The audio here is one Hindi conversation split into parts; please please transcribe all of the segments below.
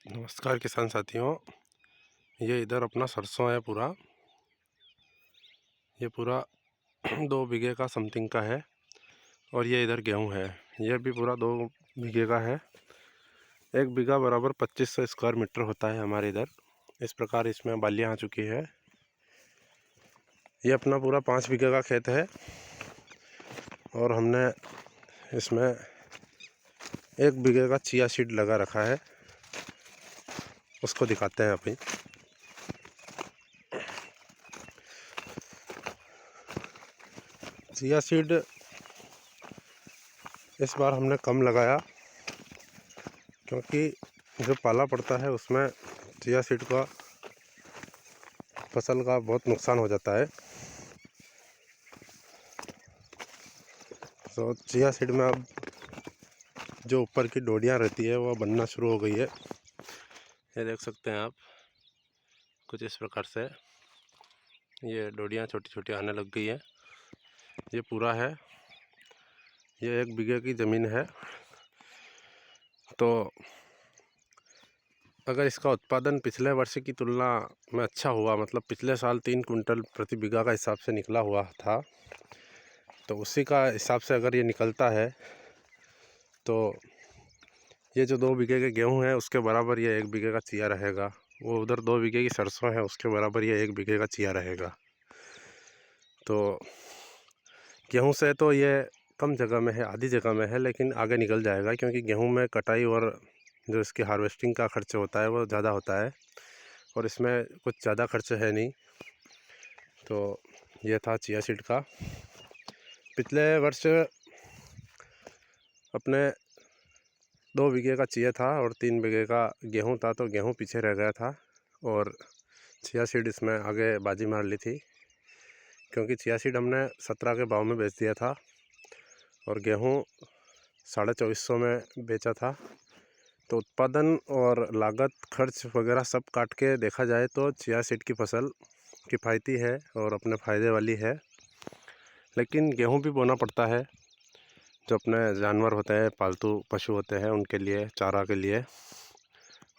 नमस्कार किसान साथियों। ये इधर अपना सरसों है पूरा। ये पूरा 2 बीघे का समथिंग का है। और ये इधर गेहूं है। ये भी पूरा 2 बीघे का है। 1 बीघा बराबर 2500 स्क्वायर मीटर होता है हमारे इधर। इस प्रकार इसमें बालियाँ आ चुकी है। ये अपना पूरा 5 बीघे का खेत है। और हमने इसमें 1 बीघे का चिया सीड लगा रखा है। उसको दिखाते हैं अभी। चिया सीड इस बार हमने कम लगाया, क्योंकि जो पाला पड़ता है उसमें चिया सीड का फसल का बहुत नुकसान हो जाता है। तो चिया सीड में अब जो ऊपर की डोडियाँ रहती है वो बनना शुरू हो गई है। ये देख सकते हैं आप, कुछ इस प्रकार से ये डोडियाँ छोटी छोटी आने लग गई है। ये पूरा है, ये 1 बीघे की ज़मीन है। तो अगर इसका उत्पादन पिछले वर्ष की तुलना में अच्छा हुआ, मतलब पिछले साल 3 कुंटल प्रति बीघा का हिसाब से निकला हुआ था, तो उसी का हिसाब से अगर ये निकलता है तो ये जो 2 बीघे के गेहूं है उसके बराबर ये 1 बीघे का चिया रहेगा। वो उधर 2 बीघे की सरसों है, उसके बराबर ये 1 बीघे का चिया रहेगा। तो गेहूं से तो ये कम जगह में है, आधी जगह में है, लेकिन आगे निकल जाएगा, क्योंकि गेहूं में कटाई और जो इसकी हार्वेस्टिंग का खर्च होता है वो ज़्यादा होता है, और इसमें कुछ ज़्यादा खर्च है नहीं। तो ये था चिया सीड का। पिछले वर्ष अपने 2 बीघे का चिया था और 3 बीघे का गेहूं था, तो गेहूं पीछे रह गया था और चिया सीड इसमें आगे बाजी मार ली थी, क्योंकि चिया सीड हमने 17 के भाव में बेच दिया था और गेहूं 2450 में बेचा था। तो उत्पादन और लागत खर्च वगैरह सब काट के देखा जाए तो चिया सीड की फसल किफ़ायती है और अपने फ़ायदे वाली है। लेकिन गेहूं भी बोना पड़ता है, जो अपने जानवर होते हैं, पालतू पशु होते हैं, उनके लिए, चारा के लिए।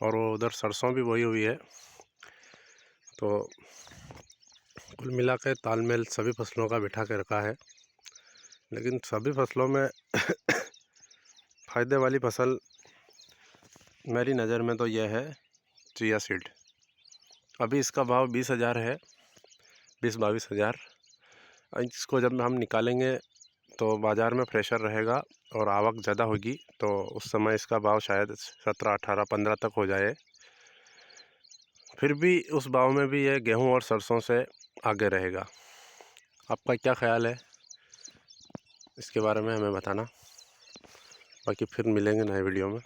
और वो उधर सरसों भी बोई हुई है। तो कुल मिला के तालमेल सभी फसलों का बिठा के रखा है। लेकिन सभी फसलों में फ़ायदे वाली फसल मेरी नज़र में तो यह है चिया सीड। अभी इसका भाव 20,000 है, 20-22 हज़ार। इसको जब हम निकालेंगे तो बाज़ार में प्रेशर रहेगा और आवक ज़्यादा होगी, तो उस समय इसका भाव शायद 17, 18, 15 तक हो जाए। फिर भी उस भाव में भी ये गेहूं और सरसों से आगे रहेगा। आपका क्या ख्याल है इसके बारे में हमें बताना। बाकी फिर मिलेंगे नए वीडियो में।